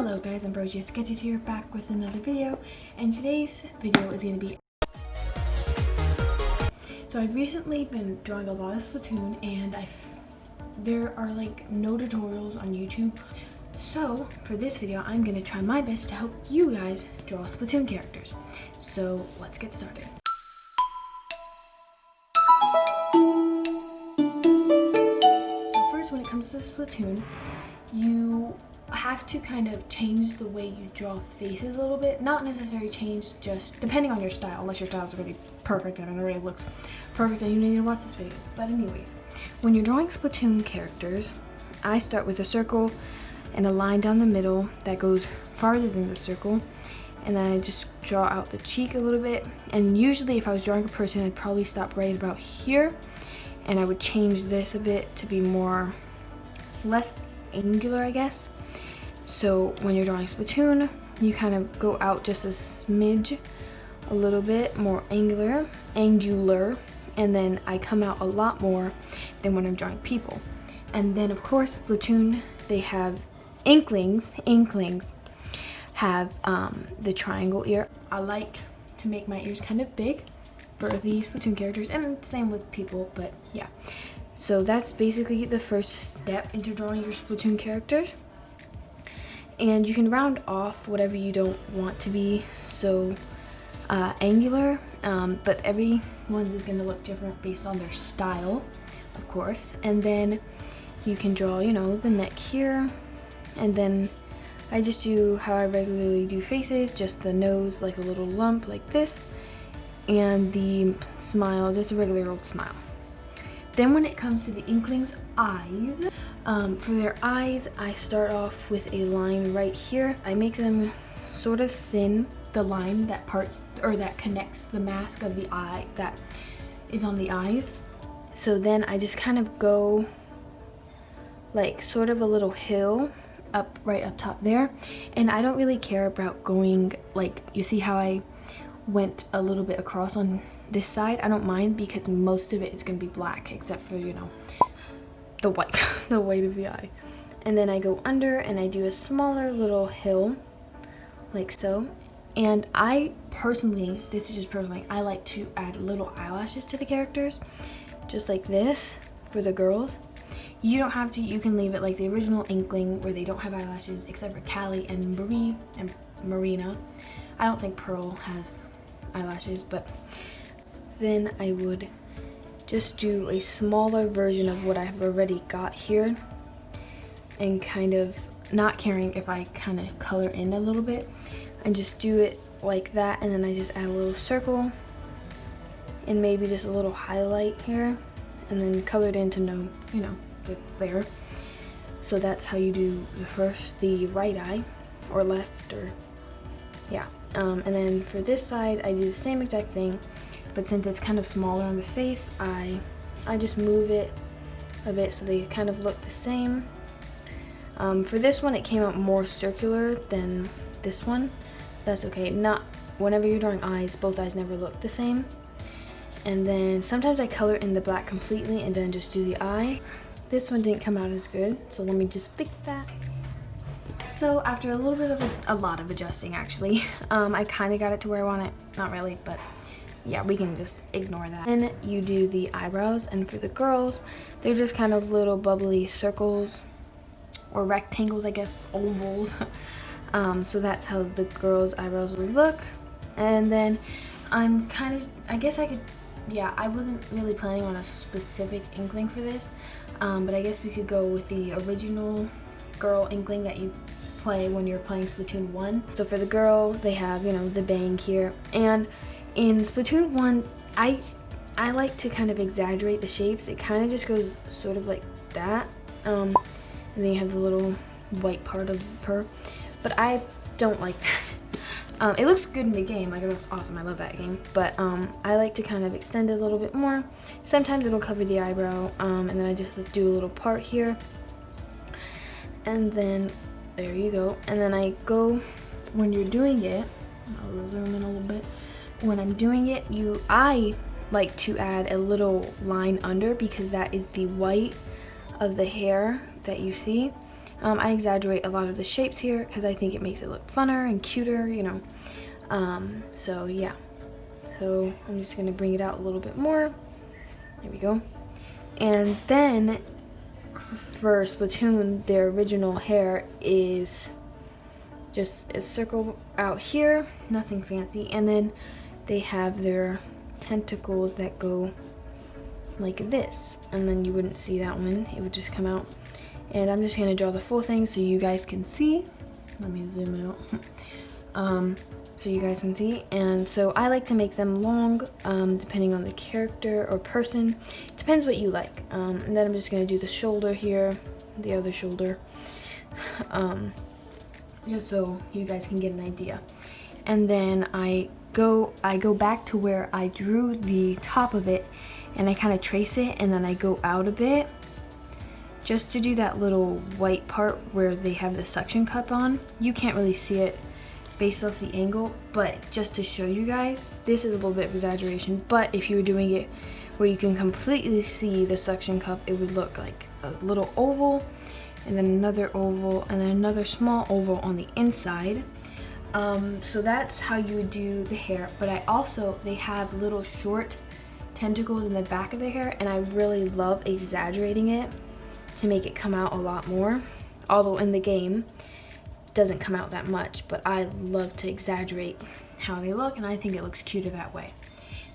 Hello guys, Ambrosiasketches here, back with another video, and today's video is going to be... So I've recently been drawing a lot of Splatoon, and there are like no tutorials on YouTube. So for this video, I'm going to try my best to help you guys draw Splatoon characters. So let's get started. So first, when it comes to Splatoon, you have to kind of change the way you draw faces a little bit. Not necessarily change, just depending on your style, unless your style is really perfect and it already looks perfect and you need to watch this video. But anyways, when you're drawing Splatoon characters, I start with a circle and a line down the middle that goes farther than the circle, and then I just draw out the cheek a little bit. And usually if I was drawing a person, I'd probably stop right about here, and I would change this a bit to be less angular, I guess. So when you're drawing Splatoon, you kind of go out just a smidge, a little bit more angular, and then I come out a lot more than when I'm drawing people. And then of course Splatoon, they have Inklings have the triangle ear. I like to make my ears kind of big for the Splatoon characters, and same with people, but yeah. So that's basically the first step into drawing your Splatoon characters. And you can round off whatever you don't want to be so angular, but everyone's is going to look different based on their style, of course. And then you can draw, you know, the neck here, and then I just do how I regularly do faces, just the nose like a little lump like this, and the smile, just a regular old smile. Then when it comes to the Inkling's eyes, for their eyes, I start off with a line right here. I make them sort of thin, the line that connects the mask of the eye that is on the eyes. So then I just kind of go like sort of a little hill right up top there. And I don't really care about going, like, you see how I went a little bit across on this side? I don't mind, because most of it is going to be black, except for, you know, the white the white of the eye. And then I go under and I do a smaller little hill like so. And I personally, this is just personally, I like to add little eyelashes to the characters, just like this for the girls. You don't have to, you can leave it like the original Inkling where they don't have eyelashes except for Callie and Marie and Marina. I don't think Pearl has eyelashes, but then I would just do a smaller version of what I've already got here, and kind of not caring if I kind of color in a little bit, and just do it like that. And then I just add a little circle and maybe just a little highlight here, and then color it in to know, you know, it's there. So that's how you do the right eye, or left, or yeah. And then for this side, I do the same exact thing, but since it's kind of smaller on the face, I just move it a bit so they kind of look the same. For this one, it came out more circular than this one. That's okay. Not whenever you're drawing eyes, both eyes never look the same. And then sometimes I color in the black completely and then just do the eye. This one didn't come out as good, so let me just fix that. So after a lot of adjusting actually, I kind of got it to where I want it. Not really, but yeah, we can just ignore that. Then you do the eyebrows, and for the girls, they're just kind of little bubbly circles or rectangles, I guess, ovals. So that's how the girls' eyebrows would look. And then I wasn't really planning on a specific Inkling for this, but I guess we could go with the original girl Inkling that you play when you're playing Splatoon 1. So for the girl, they have, you know, the bang here. And in Splatoon 1, I like to kind of exaggerate the shapes. It kind of just goes sort of like that. And then you have the little white part of her. But I don't like that. It looks good in the game, like it looks awesome, I love that game. But I like to kind of extend it a little bit more. Sometimes it'll cover the eyebrow, and then I just do a little part here. And then there you go. And then I go, when you're doing it, I'll zoom in a little bit. When I'm doing it, I like to add a little line under, because that is the white of the hair that you see. I exaggerate a lot of the shapes here because I think it makes it look funner and cuter, you know. So yeah. So I'm just gonna bring it out a little bit more. There we go. And then for Splatoon, their original hair is just a circle out here, nothing fancy. And then they have their tentacles that go like this. And then you wouldn't see that one, it would just come out. And I'm just gonna draw the full thing so you guys can see. Let me zoom out. So you guys can see. And so I like to make them long, depending on the character or person. Depends what you like. And then I'm just gonna do the shoulder here, the other shoulder, just so you guys can get an idea. And then I go back to where I drew the top of it, and I kind of trace it, and then I go out a bit, just to do that little white part where they have the suction cup on. You can't really see it based off the angle, but just to show you guys, this is a little bit of exaggeration, but if you were doing it where you can completely see the suction cup, it would look like a little oval, and then another oval, and then another small oval on the inside. So that's how you would do the hair. But they have little short tentacles in the back of the hair, and I really love exaggerating it to make it come out a lot more, although in the game doesn't come out that much, but I love to exaggerate how they look, and I think it looks cuter that way.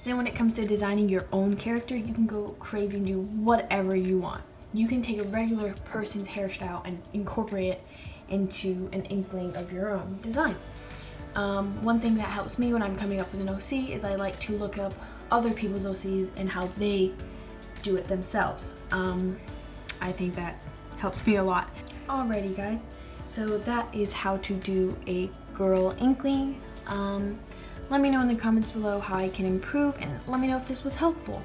Then when it comes to designing your own character, you can go crazy and do whatever you want. You can take a regular person's hairstyle and incorporate it into an inkling of your own design. One thing that helps me when I'm coming up with an OC is I like to look up other people's OCs and how they do it themselves. I think that helps me a lot. Alrighty guys, so that is how to do a girl inkling. Let me know in the comments below how I can improve, and let me know if this was helpful.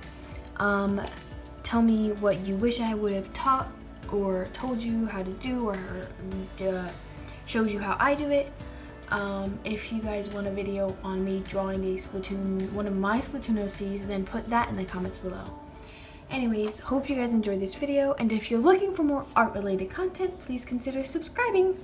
Tell me what you wish I would have taught or told you how to do, or showed you how I do it. If you guys want a video on me drawing a Splatoon, one of my Splatoon OCs, then put that in the comments below. Anyways, hope you guys enjoyed this video, and if you're looking for more art related content, please consider subscribing.